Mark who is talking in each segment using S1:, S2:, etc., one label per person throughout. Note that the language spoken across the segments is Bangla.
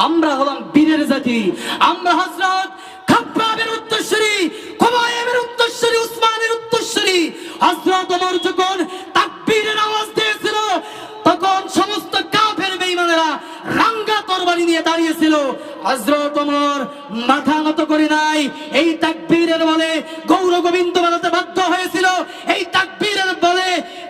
S1: আমরা হলাম বীরের জাতি। আমরা হযরত খাব্বাবের উত্তরসূরি, খুবাইবের উত্তরসূরি, উসমানের উত্তরসূরি। হযরত ওমর যখন তাকবীরের আওয়াজ দিয়েছিল তখন সমস্ত কাফের বেঈমানেরা রাঙ্গা তরবারি নিয়ে দাঁড়িয়েছিল। হযরত ওমর মাথা নত করে নাই। এই তাকবীরের বলে গৌর গোবিন্দ বানাতে বাধ্য হয়েছিল। এই তাকবীরের বলে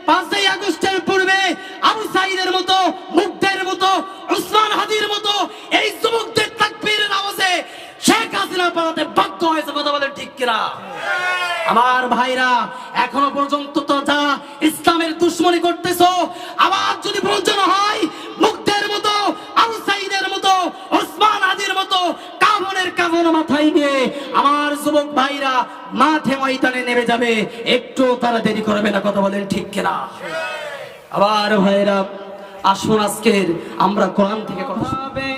S1: 5ই আগস্টের পূর্বে আবু সাঈদের মতো, মুগ্ধের মতো, উসমান হাদির মতো এই যুবকদের তাকবীরের আওয়াজে শেখ হাসিনা পালাতে বাধ্য হয়েছে। কথা বলেন ঠিক কিনা? আমার ভাইরা, এখনো পর্যন্ত তো যা ইসলামের দুশমনি করতেছো, আবার যদি প্রয়োজন হয় মুগ্ধের মতো, আবু সাঈদের মতো, উসমান হাদির মতো কাফনের কাফন মাথায় নিয়ে আমার যুবক ভাইরা মাঠে ময়দানে নেমে যাবে। একটু তারা দেরি করবে না। কথা বলেন ঠিক কিনা? আবার ভাইরা, আসুন আজকের আমরা কোরআন থেকে কথা শুনবে।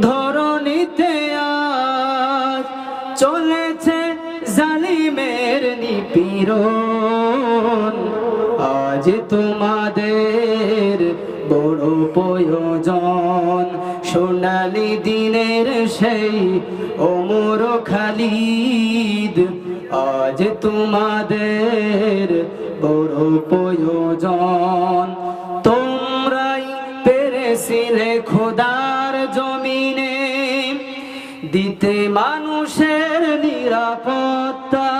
S1: ধরণীতে আজ চলেছে জালিমের নিপীড়ন, আজ তোমাদের বড় প্রয়োজন। সোনালী দিনের সেই ওমর খালিদ, আজ তোমাদের বড় প্রয়োজন। তোমরাই পেরেছিলে খোদার জমিনে দিতে মানুষের নিরাপত্তা,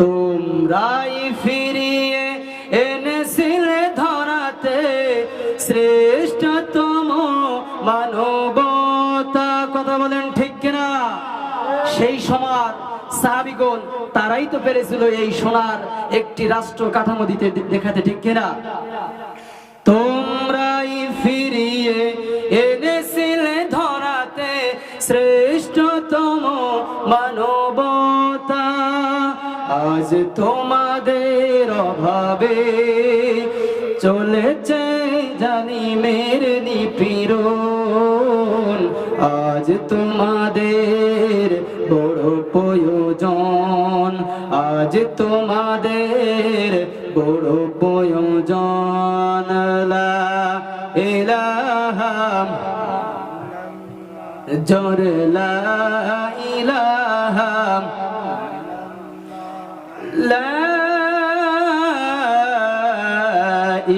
S1: তোমরাই ফিরিয়ে এনেছিলে ধরাতে শ্রেষ্ঠতম মানবতা। কথা বলেন ঠিক কিনা? সেই সময় সাহাবীগণ তারাই তো পেরেছিল এই সোনার একটি রাষ্ট্র কাঠামো দিতে দেখাতে, ঠিক কিনা? তোমরাই ফিরিয়ে এনেছিলে ধরাতে শ্রেষ্ঠতম মানবতা, আজ তোমাদের অভাবে চলেছে জালিমের নিপীড়ন, আজ তোমাদের বড় প্রয়োজন, আজ তোমাদের বড় প্রয়োজন। লা ইলাহা জোরে লা ইলাহা, লা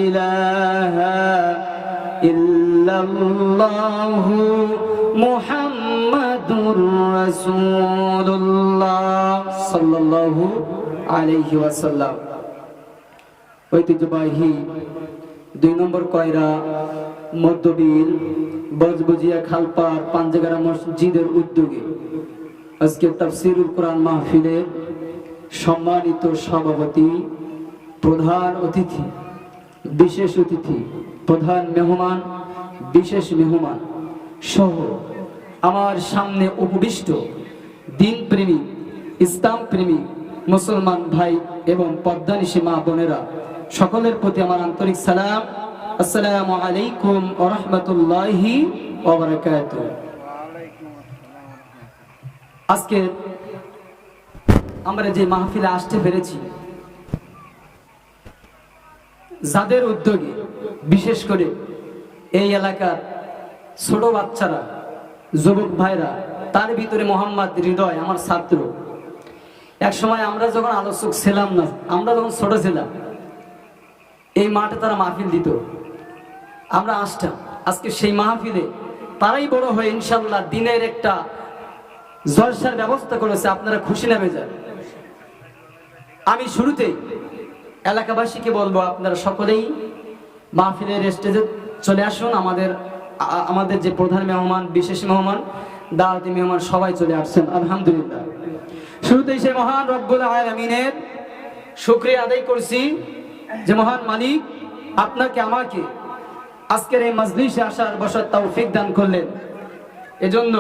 S1: ইলাহা ইল্লাল্লাহু মুহাম্মাদুর রাসূলুল্লাহ সাল্লাল্লাহু আলাইহি ওয়াসাল্লাম। ঐতিহ্যবাহী 2 নম্বর কয়রা মধ্যবিল বজবজিয়া খালপার পাঞ্জেগারা মসজিদের উদ্যোগে আজকে তাফসীরুল কোরআন মাহফিলের সম্মানিত সভাপতি, প্রধান অতিথি, বিশেষ অতিথি, প্রধান মেহমান, বিশেষ মেহমান সহ আমার সামনে উপবিষ্ট দিন প্রেমিক, ইসলাম প্রেমিক মুসলমান ভাই এবং পর্দানিশী মা বোনেরা, সকলের প্রতি আমার আন্তরিক সালাম। আসসালামু আলাইকুম ওয়া রাহমাতুল্লাহি ওয়া বারাকাতুহু। আজকে আমরা যে মাহফিলে আসতে পেরেছি, যাদের উদ্যোগে, বিশেষ করে এই এলাকার ছোট বাচ্চারা, যুবক ভাইরা, তার ভিতরে মোহাম্মদ হৃদয় আমার ছাত্র। এক সময় আমরা যখন আলোচক ছিলাম না, আমরা যখন ছোট ছিলাম, এই মাঠে তারা মাহফিল দিত, আমরা আসতাম। আজকে সেই মাহফিলে তারাই বড় হয়ে ইনশাল্লাহ দিনের একটা জলসার ব্যবস্থা করেছে। আপনারা খুশি নেবে যান। আমি শুরুতেই এলাকাবাসীকে বলবো, আপনারা সকলেই মাহফিলের স্টেজে চলে আসুন। আমাদের যে প্রধান মেহমান, বিশেষ মেহমান, দাওয়াতি মেহমান সবাই চলে আসছেন আলহামদুলিল্লাহ। শুরুতেই সেই মহান রব্বুল আলামিনের শুকরিয়া আদায় করছি যে মহান মালিক আপনাকে আমাকে আজকের এই মজলিসে আসার বসার তৌফিক দান করলেন। এজন্য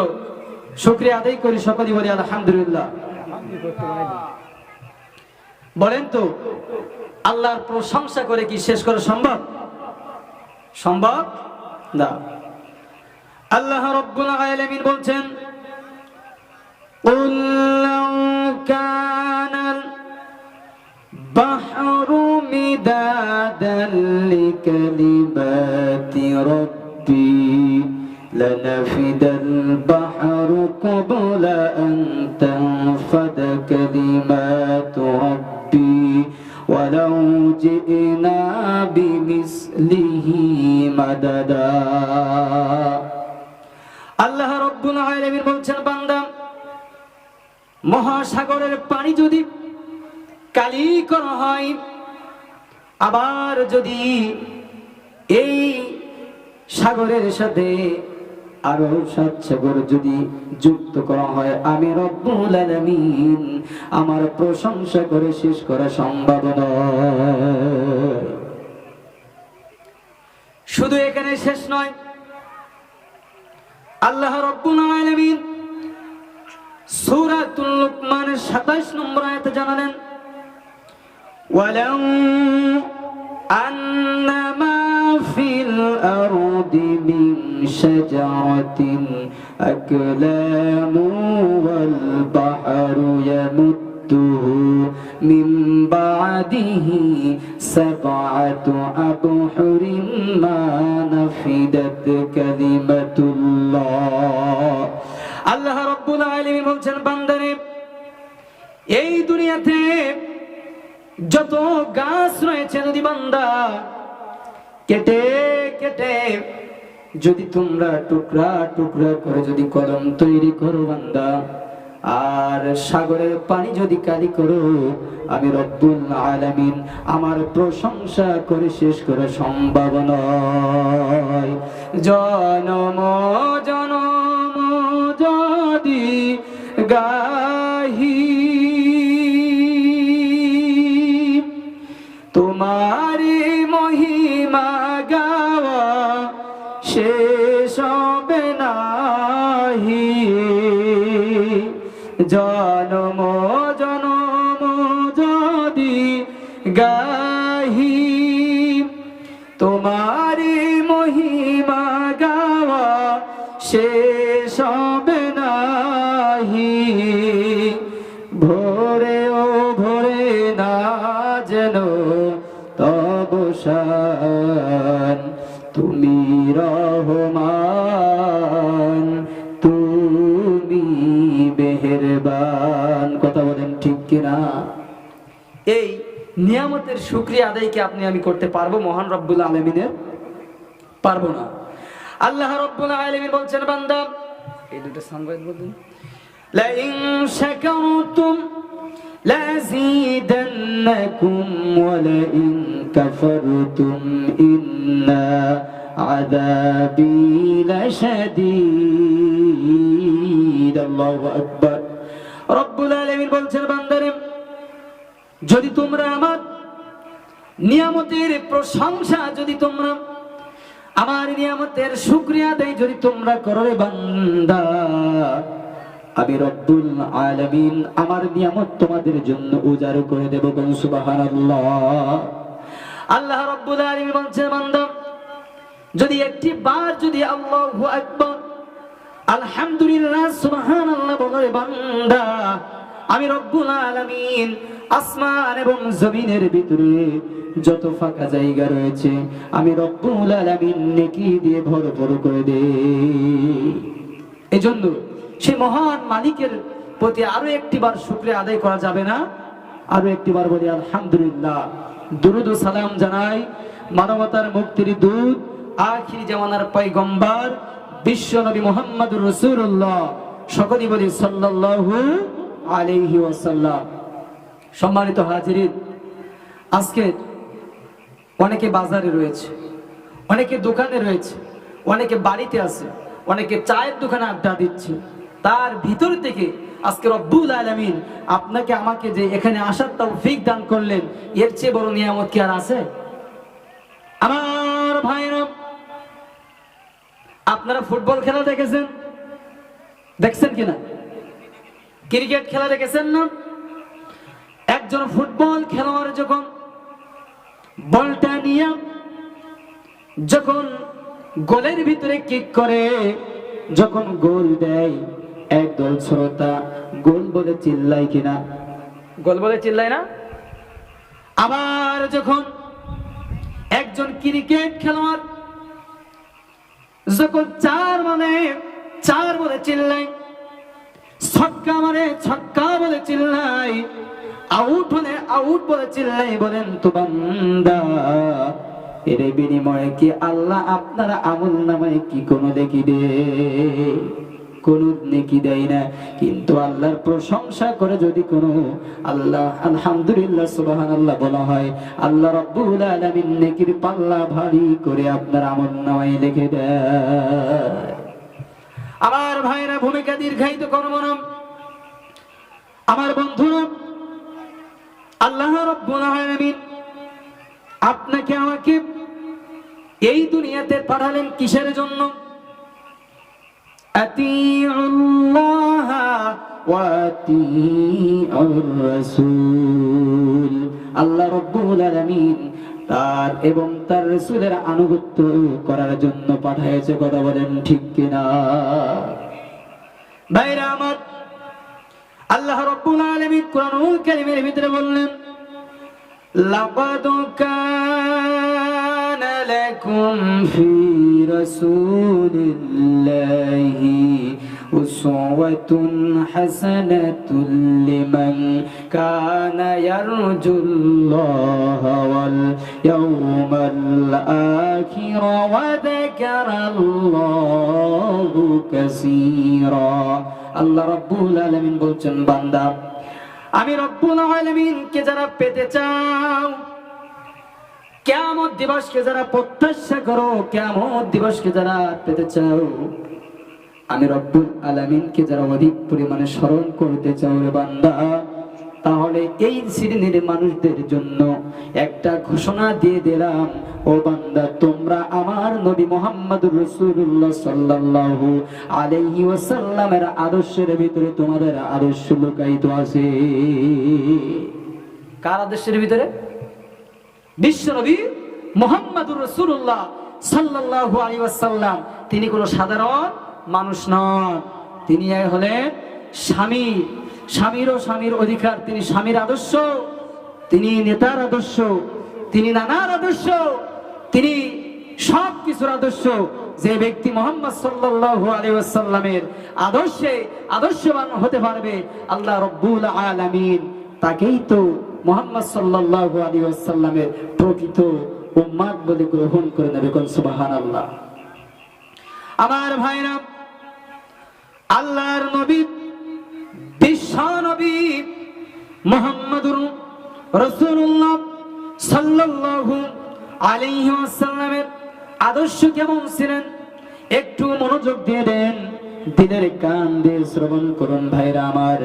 S1: শুকরিয়া আদায় করি, সকলেই বলি আলহামদুলিল্লাহ। বলেন তো, আল্লাহর প্রশংসা করে কি শেষ করা সম্ভব? সম্ভব না। আল্লাহ রাব্বুল আলামিন বলছেন, কুল লাউ কানাল বাহরু মিদাদান লিকালিমাতি রাব্বি
S2: لنفد البحر قبل أن تنفد كلمات ربي ولو جئنا بمثله مددا আল্লাহ রাব্বুল আলামিন বলছেন, বান্দা, মহাসাগরের পানি যদি কালি করা হয়, আবার যদি এই সাগরের সাথে আরো 7 সাগর যদি যুক্ত করা হয়, আমি রব্বুল আলামিন আমার প্রশংসা করে শেষ করা সম্ভব নয়। শুধু এখানে শেষ নয়, আল্লাহ রাব্বুল আলামিন সূরাতুল লুকমানের 27 নম্বর আয়াতে জানালেন, ওয়ালাউ আন্নামা ফিল আরদি মিন শাজারাতিন আকলামু ওয়াল বাহরু ইয়ামুদ্দুহু মিন বা'দিহি সাবআতু আবহুরিন মা নাফিদাত কালিমাতুল্লাহ। আল্লাহ রাব্বুল আলামিন বলছেন, বান্দারে, এই দুনিয়াতে যত গাছ রয়েছে যদি বান্দা কেটে কেটে যদি তোমরা টুকরা টুকরা করে যদি কলম তৈরি করো বান্দা, আর সাগরের পানি যদি কালি করো, আমি রব্বুল আলামিন আমার প্রশংসা করে শেষ করা সম্ভব নয়। জনম জনম যদি গাহি তোমারি মহিমা গাওয়া শেষ হবে নাহি। জনম জনম যদি গাহি তোমারি মহিমা গাওয়া শেষ হবে নাহি। ভোরে ও ভোরে না যেন তব শান, তুমি রহমান, তুমি মেহেরবান। কথা বলেন ঠিক কিনা? এই নিয়ামতের শুকরিয়া আদায় কি আপনি আমি করতে পারবো মহান রব্বুল আলামিনের? পারবো না। আল্লাহ রব্বুল আলামিন বলছেন, বান্দা, এই দুটো সংবাদ বলুন, লা ইন শাকারতুম লাযীদান্নাকুম ওয়া লা ইন কাফারতুম ইন্না আযাবী লাশাদীদ। আল্লাহু আকবার। রব্বুল আলামিন বলছেন, বান্দারে, যদি তোমরা আমার নিয়ামতের প্রশংসা, যদি তোমরা আমার নিয়ামতের শুকরিয়া আদায় যদি তোমরা করো রে বান্দা, আমি রব্বুল আলামিন আমার নিয়ামত তোমাদের জন্য উজাড় করে দেব। সুবহানাল্লাহ। আল্লাহ রব্বুল আলামিন বলছেন, বান্দা, যদি একটি বার যদি আল্লাহু আকবার, আলহামদুলিল্লাহ, সুবহানাল্লাহ বলে বান্দা, আমি রব্বুল আলামিন আসমান এবং জমিনের ভিতরে যত ফাঁকা জায়গা রয়েছে আমি রব্বুল আলামিন নেকি দিয়ে ভরপুর করে দেই। এজন্য সেই মহান মালিকের প্রতি আরো একটিবার শুকরিয়া আদায় করা যাবে না? আরো একটিবার বলি আলহামদুলিল্লাহ। দুরুদ ও সালাম জানাই মানবতার মুক্তির দূত, আখিরি জামানার পয়গম্বর বিশ্ব নবী মুহাম্মদুর রাসূলুল্লাহ, সকলেই বলি সাল্লাল্লাহু আলাইহি ওয়াসাল্লাম। সম্মানিত হাজিরিন, আজকে অনেকে বাজারে রয়েছে, অনেকে দোকানে রয়েছে, অনেকে বাড়িতে আছে, অনেকে চায়ের দোকানে আড্ডা দিচ্ছে। তার ভিতর থেকে আজকে রব্বুল আলামিন আপনাকে আমাকে যে এখানে আসার তৌফিক দান করলেন, এর চেয়ে বড় নিয়ামত কি আর আছে? আমার ভাইরা, আপনারা ফুটবল খেলা দেখেছেন? দেখছেন কিনা? ক্রিকেট খেলা দেখেছেন না? একজন ফুটবল খেলোয়াড় যখন বলটা নিয়ে যখন গোলের ভিতরে কিক করে, যখন গোল দেয়, একদল শ্রোতা গোল বলে চিল্লায় কিনা? গোল বলে চিল্লায় না? আবার যখন একজন ক্রিকেট খেলোয়াড় যখন চার মানে চার বলে চিল্লাই, ছক্কা মানে ছক্কা বলে চিল্লাই, আউট হলে আউট বলে চিল্লাই, বলেন তো বান্দা এর বিনিময়ে কি আল্লাহ আপনার আমল নামায় কি কোনো নেকি দেয়? কোনো নেকি দেয় না। কিন্তু আল্লাহর প্রশংসা করে যদি কোনো আল্লাহ আলহামদুলিল্লাহ সুবহানাল্লাহ বলা হয়, আল্লাহ রাব্বুল আলামিন নেকির পাল্লা ভারী করে আপনার আমল নামায় লিখে দেয়। আমার ভাইরা, ভূমিকা দীর্ঘায়িত করব না। আমার বন্ধুরা, আল্লাহ রাব্বুল আলামিন আপনাকে আমাকে এই দুনিয়াতে পাঠালেন কিসের জন্য? আতিউল্লাহ ওয়া আতিউর রাসূল। আল্লাহ রাব্বুল আলামিন তার এবং তার রাসূলের আনুগত্য করার জন্য পাঠিয়েছে। কথা বলেন ঠিক কিনা? ভাইরা আমার, আল্লাহ রাব্বুল আলামিন কোরআনুল কারীমের ভিতরে বললেন, লাকাদ কানা লাকুম ফি রাসূলিল্লাহি উসওয়াতুন হাসানাতুন লিমান কানা ইয়ারজুল্লাহা ওয়াল ইয়াওমাল আখির ওয়া যাকারাল্লাহু কাসীরা। আল্লাহ রাব্বুল আলামিন বলছেন, বান্দা আমি রব্বুল আলামিনকে যারা পেতে চাও, কিয়ামত দিবসকে যারা প্রত্যাশা করো, কিয়ামত দিবসকে যারা পেতে চাও, আমি রব্বুল আলামিনকে যারা অধিক পরিমাণে স্মরণ করতে চাও রে বান্দা, তাহলে এই শ্রেণীর মানুষদের জন্য একটা ঘোষণা দিয়ে দিলাম, ও বান্দা তোমরা আমার নবী মুহাম্মদুর রাসূলুল্লাহ সাল্লাল্লাহু আলাইহি ওয়াসাল্লামের আদর্শের ভিতরে তোমাদের আদর্শ লুকায়িত আছে। কার আদর্শের ভিতরে? বিশ্ব নবী মুহাম্মদুর রাসূলুল্লাহ সাল্লাল্লাহু আলাইহি ওয়াসাল্লাম। তিনি কোনো সাধারণ মানুষ নন, তিনি হলেন স্বামী। স্বামীরও স্বামীর অধিকার, তিনি স্বামীর আদর্শ, তিনি নেতার আদর্শ, তিনি নানার আদর্শ, তিনি সব কিছুর আদর্শ। যে ব্যক্তি মুহাম্মদ সাল্লাল্লাহু আলাইহি ওয়াসাল্লামের আদর্শে আদর্শবান হতে পারবে, আল্লাহ রাব্বুল আলামিন তাকেই তো মুহাম্মদ সাল্লাল্লাহু আলাইহি ওয়াসাল্লামের প্রকৃত উম্মত বলে গ্রহণ করে নেবে। কোন সুবহানাল্লাহ। আমার ভাইরা, আল্লাহর নবী বিশ্ব নবী মুহাম্মদুর রাসূলুল্লাহ সাল্লাল্লাহু আলাইহি ওয়াসাল্লামের আদর্শ কেমন ছিলেন একটু মনোযোগ দিয়ে দেন, দিলের কান দিয়ে শ্রবণ করুন ভাইরা আমার।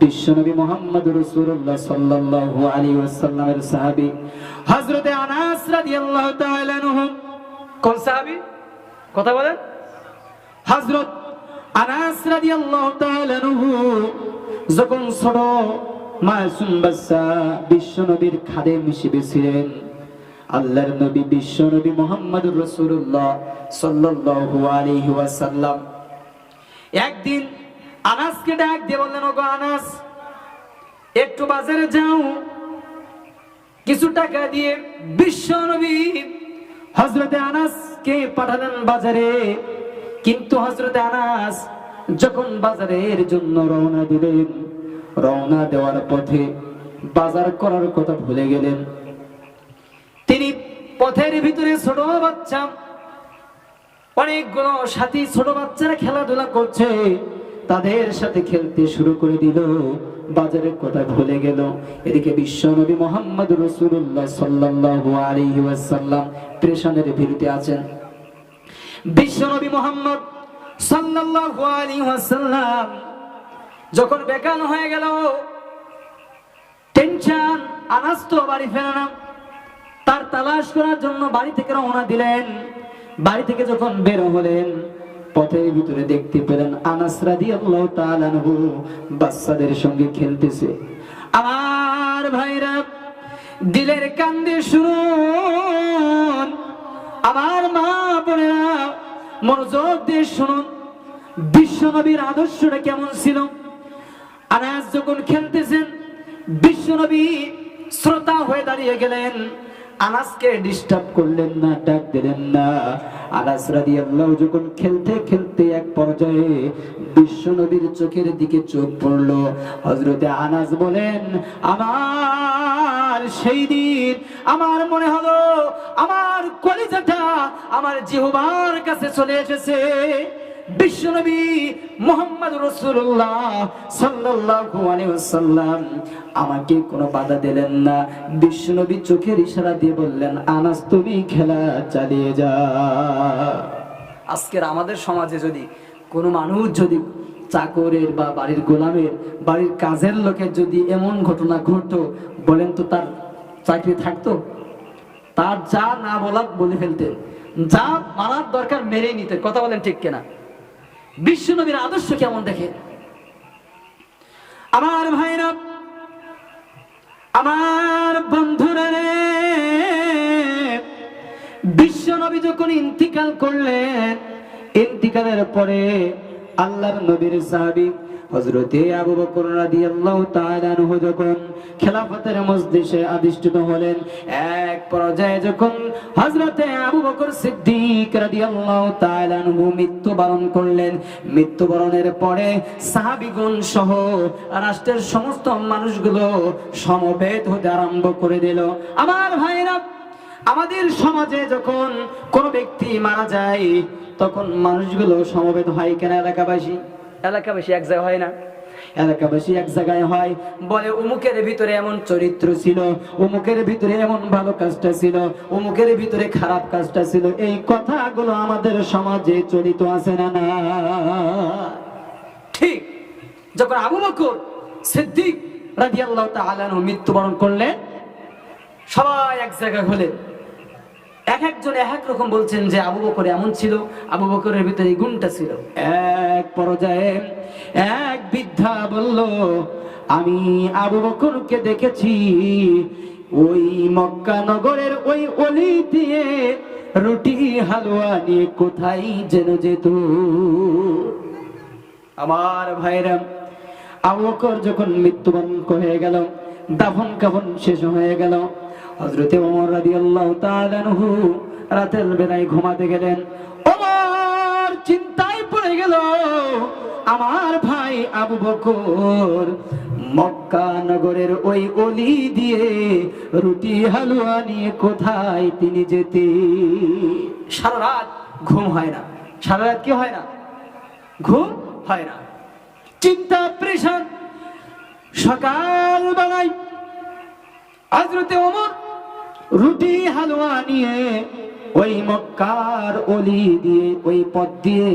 S2: বিশ্ব নবী মুহাম্মদুর রাসূলুল্লাহ সাল্লাল্লাহু আলাইহি ওয়াসাল্লামের সাহাবী হযরতে আনাস রাদিয়াল্লাহু তাআলা আনহু। কোন সাহাবী? কথা বলেন। হযরত আনাস রাদিয়াল্লাহু তাআলা আনহু যখন ছোট মাসুম বাচ্চা বিশ্ব নবীর খাদেম হিসেবে ছিলেন, আল্লাহর নবী বিশ্ব নবী মুহাম্মদুর রাসূলুল্লাহ সাল্লাল্লাহু আলাইহি ওয়াসাল্লাম একদিন আনাসকে ডাক দিয়ে বললেন, ওগো আনাস, একটু বাজারে যাও, কিছু টাকা দিয়ে বিশ্ব নবী হযরতে আনাসকে পাঠালেন বাজারে। কিন্তু হযরতে আনাস যখন বাজারের জন্য রওনা দিলেন, রওনা দেওয়ার পথে বাজার করার কথা ভুলে গেলেন। তিনি পথের ভিতরে ছোট বাচ্চা, অনেকগুলো সাথী ছোট বাচ্চারা খেলাধুলা করছে, তাদের সাথে খেলতে শুরু করে দিল, বাজারের কথা ভুলে গেল। এদিকে বিশ্ব নবী মুহাম্মদুর রাসূলুল্লাহ সাল্লাল্লাহু আলাইহি ওয়াসাল্লাম পেরেশানের ভিড়তে আছেন। বিশ্ব নবী মুহাম্মদ সাল্লাল্লাহু আলাইহি ওয়াসাল্লাম যখন বেকার হয়ে গেল, টেনশন, আনাস তো বাড়ি ফেরে না, তার তালাশ করার জন্য বাড়ি থেকে রওনা দিলেন। বাড়ি থেকে যখন বের হলেন, পথের ভিতরে দেখতে পেলেন আনাস রাদিয়াল্লাহু তাআলা আনহু বাচ্চাদের সঙ্গে খেলতেছে। আমার ভাইরা, দিলের কান্দে শুনুন, আমার মা বোনেরা মনোযোগ দিয়ে শুনুন, বিশ্ব নবীর আদর্শটা কেমন ছিল। আনাস যখন খেলতেছেন, বিশ্ব নবী শ্রোতা হয়ে দাঁড়িয়ে গেলেন, আনাসকে ডিস্টার্ব করলেন না, ডাক দিলেন না। আনাস রাদিয়াল্লাহু যখন খেলতে খেলতে এক পর্যায়ে বিশ্ব নবীর চোখের দিকে চোখ পড়লো। হযরতে আনাস বলেন, আমার সেই দিন আমার মনে হলো আমার কলিজাটা আমার জিহ্বার কাছে চলে এসেছে। বিশ্বনবী মুহাম্মদ রাসূলুল্লাহ সাল্লাল্লাহু আলাইহি ওয়াসাল্লাম আমাকে কোনো বাধা দিলেন না। বিশ্বনবী চোখের ইশারা দিয়ে বললেন, আনাস তুমি খেলা চালিয়ে যা। আজকের আমাদের সমাজে যদি কোনো মানুষ যদি চাকরের বা বাড়ির গোলামের বাড়ির কাজের লোকের যদি এমন ঘটনা ঘটতো, বলেন তো তার চাকরি থাকতো? তার যা না বলা বলে ফেলতেন, যা মারার দরকার মেরে নিতেন। কথা বলেন ঠিক কিনা? বিশ্বনবীর আদর্শ কেমন দেখে আমার ভাইরা, আমার বন্ধুরা রে। বিশ্বনবী যখন ইন্তিকাল করলেন, ইন্তিকালের পরে আল্লাহর নবীর সাহাবী হযরতে আবু বকর রাদিয়াল্লাহু তাআলা আনহু যখন খেলাফতের মজলিসে আদিষ্ঠিত হলেন, এক পর্যায়ে যখন হযরতে আবু বকর সিদ্দিক রাদিয়াল্লাহু তাআলা আনহু মৃত্যুবরণ করলেন, মৃত্যুবরণের পরে সাহাবীগণ সহ রাষ্ট্রের সমস্ত মানুষগুলো সমবেত হতে আরম্ভ করে দিল। আমার ভাইরা, আমাদের সমাজে যখন কোন ব্যক্তি মারা যায় তখন মানুষগুলো সমবেত হয় কেন? এলাকাবাসী এক জায়গায় হয় না? এলাকাবাসী এক জায়গায় হয়, বলে অমুকের ভিতরে এমন চরিত্র ছিল, অমুকের ভিতরে এমন ভালো কাজটা ছিল, অমুকের ভিতরে খারাপ কাজটা ছিল। এই কথাগুলো আমাদের সমাজে চলিত আছে না? না ঠিক যখন আবু বকর সিদ্দিক রাদিয়াল্লাহু তাআলা আনহু মৃত্যুবরণ করলেন, সবাই এক জায়গায় হলেন। এক একজন এক এক রকম বলছেন যে আবু বকর এমন ছিল, আবু বকরের ভিতরে এই গুণটা ছিল। এক পর্যায়ে এক বৃদ্ধা বলল, আমি আবু বকরকে দেখেছি ওই মক্কা নগরের ওই অলি দিয়ে রুটি হালুয়া নিয়ে কোথায় যেন যেত। আমার ভাইরা, আবু বকর যখন মৃত্যুবরণ হয়ে গেল, দাফন কাফন শেষ হয়ে গেল, হযরতে ওমর রাদিয়াল্লাহু তাআলা আনহু রাতের বেলায় ঘুমাতে গেলেন। ওমর চিন্তায় পড়ে গেল, আমার ভাই আবু বকর মক্কা নগরের ওই অলি দিয়ে রুটি হালুয়া নিয়ে কোথায় তিনি যেতে। সারা রাত ঘুম হয় না, সারা রাত কি হয় না? ঘুম হয় না, চিন্তা প্রেশান। সকাল বেলায় হযরতে ওমর রুটি হালুয়া নিয়ে ওই মক্কার অলি দিয়ে ওই পথ দিয়ে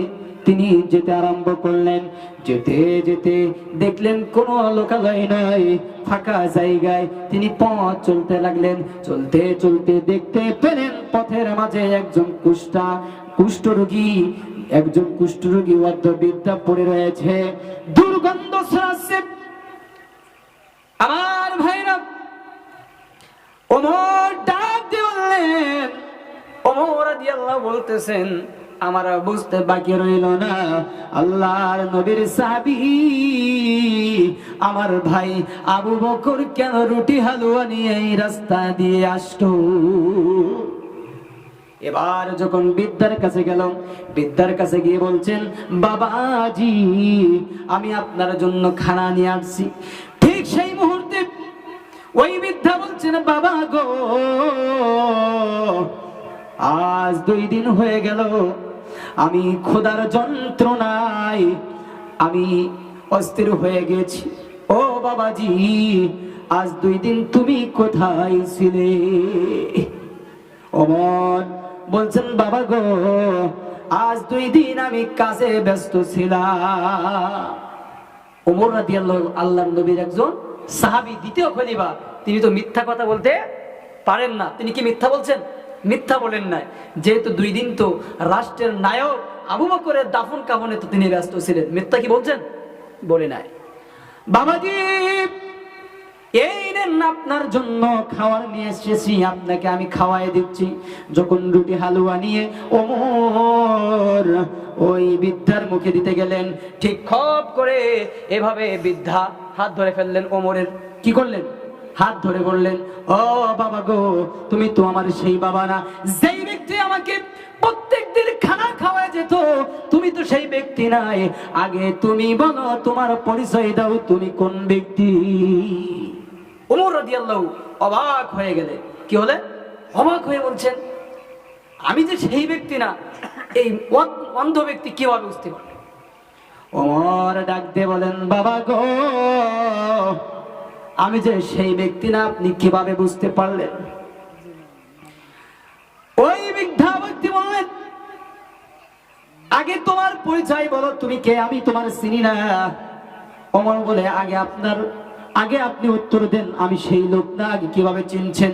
S2: তিনি যেতে আরম্ভ করলেন। যেতে যেতে দেখলেন কোনো লোকালয় নাই, ফাঁকা জায়গায় তিনি পথ চলতে লাগলেন। চলতে চলতে দেখতে পেলেন পথের মাঝে একজন কুষ্ঠরোগী ওয়াদ্যবিদ্যা পড়ে রয়েছে, দুর্গন্ধ ছড়াচ্ছে। আমার ভাইরা, ওমর ডাক দিয়ে বললেন, ওমর রাদিয়াল্লাহু বলতেছেন, আমার বুঝতে বাকি রইল না, আল্লাহর নবীর সাহাবী আমার ভাই আবু বকর কেন রুটি হালুয়া নিয়ে এই রাস্তা দিয়ে আসতো। এবার যখন বৃদ্ধার কাছে গেল, বৃদ্ধার কাছে গিয়ে বলছেন, বাবাজি আমি আপনার জন্য খানা নিয়ে আসছি। ঠিক সেই মুহূর্তে ওই বৃদ্ধা বলছেন, বাবা গো, আজ 2 দিন হয়ে গেল আমি ক্ষুধার যন্ত্রণায় আমি অস্থির হয়ে গেছি। ও বাবাজি, আজ 2 দিন তুমি কোথায় ছিলে? ওমর বলছেন, বাবা গো, আজ 2 দিন আমি কাজে ব্যস্ত ছিলাম। ওমর রাদিয়াল্লাহু আল্লাহর নবীর একজন সাহাবী, দ্বিতীয় খলিফা, তিনি তো মিথ্যা কথা বলতে পারেন না। তিনি কি মিথ্যা বলছেন? মিথ্যা বলেন নাই, যেহেতু 2 দিন তো রাষ্ট্রের নায়ক আবু বকরের দাফন কাফনে তো তিনি ব্যস্ত ছিলেন। মিথ্যা কি বলছেন? বলে নাই। বাবাজি এই নেন আপনার জন্য খাবার নিয়ে এসেছি, আপনাকে আমি খাওয়াই দিচ্ছি। যখন রুটি হালুয়া নিয়ে ওমর ওই বৃদ্ধার মুখে দিতে গেলেন, ঠিক খপ করে এভাবে বৃদ্ধা হাত ধরে ফেললেন ওমরের। কি করলেন? হাত ধরে বললেন, ও বাবা গো, তুমি তো আমার সেই বাবা না যেই ব্যক্তি আমাকে প্রত্যেকদিন খানা খাওয়া যেত, তুমি তো সেই ব্যক্তি নাই। আগে তুমি বলো, তোমার পরিচয় দাও, তুমি কোন ব্যক্তি? ওমর রাদিয়াল্লাহু অবাক হয়ে গেলে, কি হলে অবাক হয়ে বলছেন, আমি যে সেই ব্যক্তি না, এই অন্ধ ব্যক্তি কিভাবে বুঝতে পারে? ওমর ডাক দিয়ে বলেন, বাবা গো, আমি যে সেই ব্যক্তি না, আপনি কিভাবে বুঝতে পারলেন? ওই বৃদ্ধা ব্যক্তি বললেন, আগে তোমার পরিচয় বলো, তুমি কে? আমি তোমার চিনি না। ওমর বলে, আগে আপনি উত্তর দেন, আমি সেই লোক না, আগে কিভাবে চিনছেন?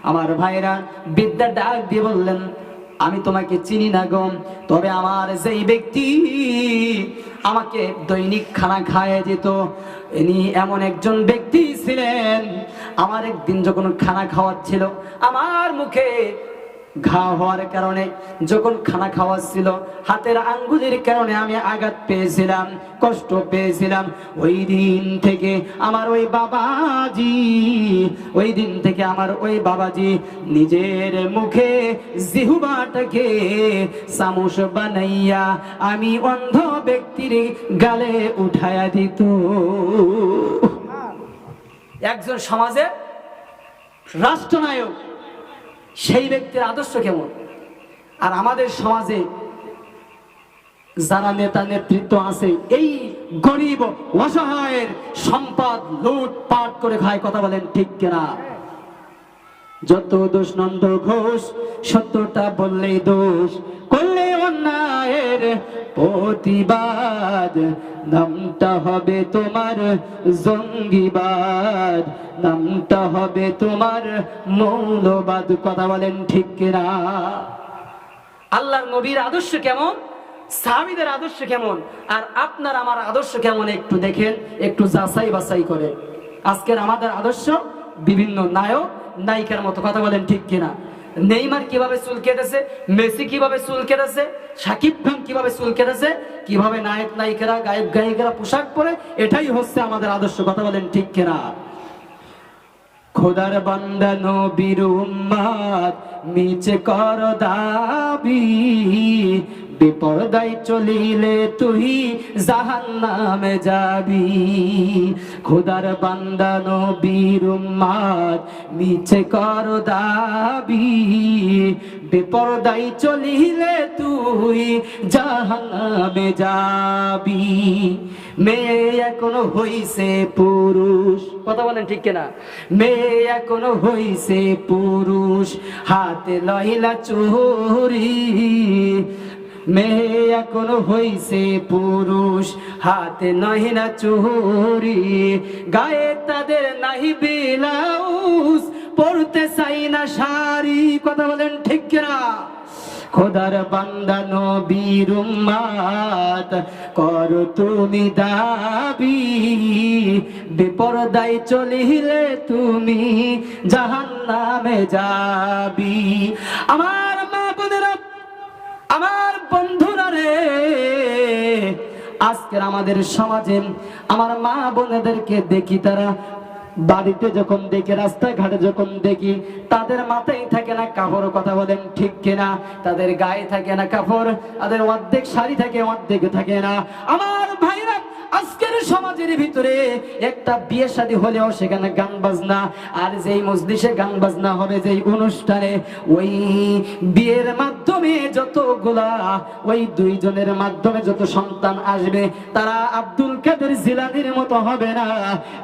S2: আমার ভাইরা বিদ্যা ডাক দিয়ে বললেন, আমি তোমাকে চিনি না গো, তবে আমার যেই ব্যক্তি আমাকে দৈনিক খানা খাইয়ে যেত, ইনি এমন একজন ব্যক্তি ছিলেন। আমার একদিন যখন খানা খাওয়াচ্ছিল, আমার মুখে ঘা হওয়ার কারণে, যখন খানা খাওয়াচ্ছিল, হাতের আঙ্গুলের কারণে আমি আঘাত পেয়েছিলাম, কষ্ট পেয়েছিলাম। ওই দিন থেকে আমার ওই বাবাজি নিজের মুখে জিহ্বাটাকে চামচ বানাইয়া আমি অন্ধ ব্যক্তির গালে উঠায়া দিত। একজন সমাজে রাষ্ট্রনায়ক, সেই ব্যক্তির আদর্শ কেমন? আর আমাদের সমাজে যারা নেতা নেতৃত্ব আছে, এই গরিব অসহায়ের সম্পদ লুটপাট করে খায়। কথা বলেন ঠিক কিনা? যত দোষ নন্দ ঘোষ, সত্যটা বললেই দোষ, করলে অন্যায়ের প্রতিবাদ, নামটা হবে তোমার জঙ্গিবাদ, নামটা হবে তোমার মৌলবাদ। কথা বলেন ঠিক কিনা? আল্লাহর নবীর আদর্শ কেমন, সাহাবীদের আদর্শ কেমন, আর আপনার আমার আদর্শ কেমন একটু দেখেন, একটু যাচাই বাছাই করে। আজকের আমাদের আদর্শ বিভিন্ন নায়ক নায়িকার মতো। কথা বলেন ঠিক কিনা? নেইমার কিভাবে চুল কেটেছে, মেসি কিভাবে চুল কেটেছে, শাকিব খান কিভাবে চুল কেটেছে, কিভাবে নায়ক নায়িকারা গায়ক গায়িকারা পোশাক পরে, এটাই হচ্ছে আমাদের আদর্শ। কথা বলেন ঠিক কিনা? খোদার বান্দা নবীর উম্মত মিছে কর দাবি, বিপর্দায় চলিলে তুই জাহান্নামে যাবি। খোদার বান্দা নবীর উম্মত মিছে কর দাবি, বিপর্দায় চলিলে তুই জাহান্নামে যাবি। মেয়ে এখনো হইছে পুরুষ। কথা বলেন ঠিক কিনা? মেয়ে এখনো হইছে পুরুষ, হাতে লইলা চুরি। মেয়ে এখনো হইছে পুরুষ, হাতে নহিনা চুরি। গায়ে তাদের নাহি ব্লাউজ, পড়তে চাই না শাড়ি। কথা বলেন ঠিক কিনা? খোদার বান্দা নবীর উম্মত কর তুমি দাবি, বিপর্দায় চলিলে তুমি জাহান্নামে যাবি। আমার মা বোনেরা, আমার বন্ধুরা রে, আজকের আমাদের সমাজে আমার মা বোনেদেরকে দেখি, তারা বাড়িতে যখন দেখি, রাস্তাঘাটে যখন দেখি, তাদের মাথায় থাকে না কাপড়। কথা বলেন ঠিক কিনা? তাদের গায়ে থাকে না কাপড়, তাদের অর্ধেক শাড়ি থাকে, অর্ধেক থাকে না। আমার ভাইরা, আজকের সমাজের ভিতরে একটা বিয়ে শাদী হলেও সেখানে গান বাজনা, আর যেই মজলিসে গান বাজনা হবে, যেই অনুষ্ঠানে, ওই বিয়ের মাধ্যমে যতগুলা, ওই দুইজনের মাধ্যমে যত সন্তান আসবে, তারা আব্দুল কাদের জিলানীর মতো হবে না,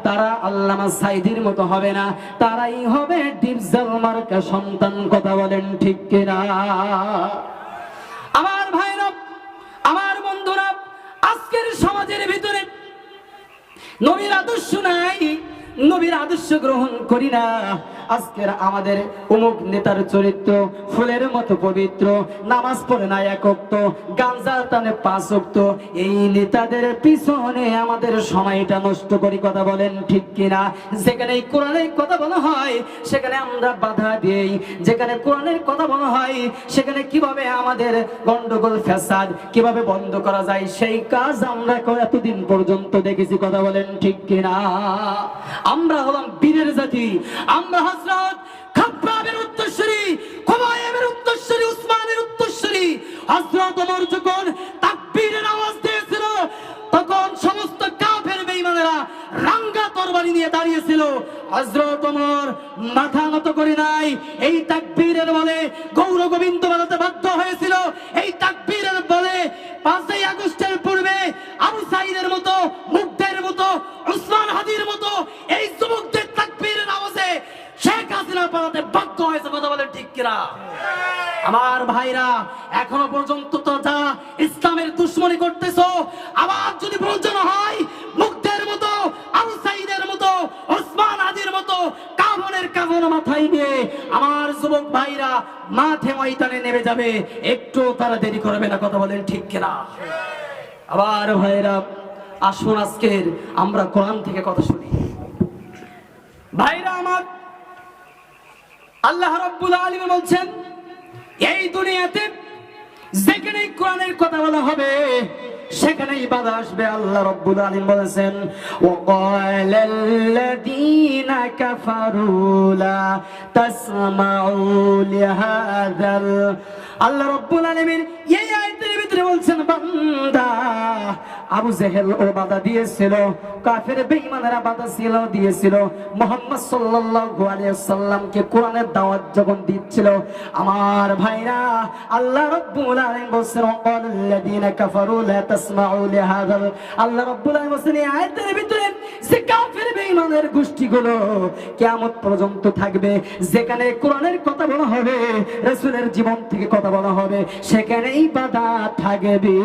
S2: তারা আল্লামা সাইদির মতো হবে না, তারাই হবে ডিপজল মার্কা সন্তান। কথা বলেন ঠিক কিনা? আমার ভাইরা, আমার বন্ধুরা, আজকের সমাজের ভিতরে নবীর আদর্শ নাই, নবীর আদর্শ গ্রহণ করি না। আজকের আমাদের অমুক নেতার চরিত্র ফুলের মতো পবিত্র, নামাজ পড়ে না এক ওয়াক্ত, গাঞ্জা টানে 5 ওয়াক্ত, এই নেতাদের পিছনে আমাদের সময়টা নষ্ট করি। কথা বলেন ঠিক কিনা? যেখানে কোরআনের কথা বলা হয় সেখানে আমরা বাধা দেই, যেখানে কোরআনের কথা বলা হয় সেখানে কিভাবে আমাদের গন্ডগোল ফ্যাসাদ কিভাবে বন্ধ করা যায়, সেই কাজ আমরা এতদিন পর্যন্ত দেখেছি। কথা বলেন ঠিক কিনা? আমরা হলাম বীরের জাতি। আমরা হযরত খাব্বাবের উত্তরসূরি, খুবাইবের উত্তরসূরি, উসমানের উত্তরসূরি,
S1: হযরত ওমর যখন তাকবীরের আওয়াজ দিয়েছিল তখন সমস্ত কাফের বেঈমানেরা রাঙ্গা তরবারি নিয়ে দাঁড়িয়েছিল। হযরত ওমর মাথা নত করে নাই। এই তাকবীরের বলে গৌর গোবিন্দ বানাতে বাধ্য হয়েছিল। এই তাকবীরের বলে 5ই আগস্টের পূর্বে আবু সাঈদের মতো, মুগ্ধের মতো, উসমান হাদির মতো এই যুবকদের তাকবীরের আওয়াজে শেখ হাসিনা পালাতে বাধ্য হয়েছে। কথা বলেন ঠিক কিনা? আমার ভাইরা, এখনো পর্যন্ত তো যা ইসলামের দুশ্মনী করতেছো, আবার যদি প্রয়োজন হয় মুগ্ধের মতো, আবু সাঈদের মতো, ওসমান হাদির মতো কাফনের কাফন মাথায় নিয়ে আমার যুবক ভাইরা মাঠে ময়দানে নেমে যাবে। একটু তারা দেরি করবে না। কথা বলেন ঠিক কিনা? আবার ভাইরা, আসুন আজকের আমরা কোরআন থেকে কথা শুনি। ভাইরা আমার, আল্লাহ রাব্বুল আলামিন বলছেন এই দুনিয়াতে যেখানেই কোরআনের কথা বলা হবে সেখানেই বাধা আসবে। আল্লাহ রাব্বুল আলামিন বলেছেন ওয়াকালাল্লাযীনা কাফারু লা তাসমাউ লিহাযাল। আল্লাহ রাব্বুল আলামিন এই আয়াতের ভিতরে বলছেন বান্দা, আবু জেহেল ও বাধা দিয়েছিল, কাফের বেঈমানেরা বাধা দিয়েছিল মুহাম্মদ সাল্লাল্লাহু আলাইহি ওয়াসাল্লামকে কোরআনের দাওয়াত যখন দিচ্ছিল। আমার ভাইরা, আল্লাহ রাব্বুল আলামিন বলেন ওয়াকালাল্লাযীনা কাফারু লা তাসমাউ লিহাযাল। আল্লাহ রাব্বুল আলামিন বলেন এই আয়াতের ভিতরে যে কাফের বেঈমানের গোষ্ঠীগুলো কিয়ামত পর্যন্ত থাকবে, যেখানে কোরআনের কথা বলা হবে, রাসূলের জীবন থেকে কথা বলা হবে, সেখানেই বাধা থাকবে।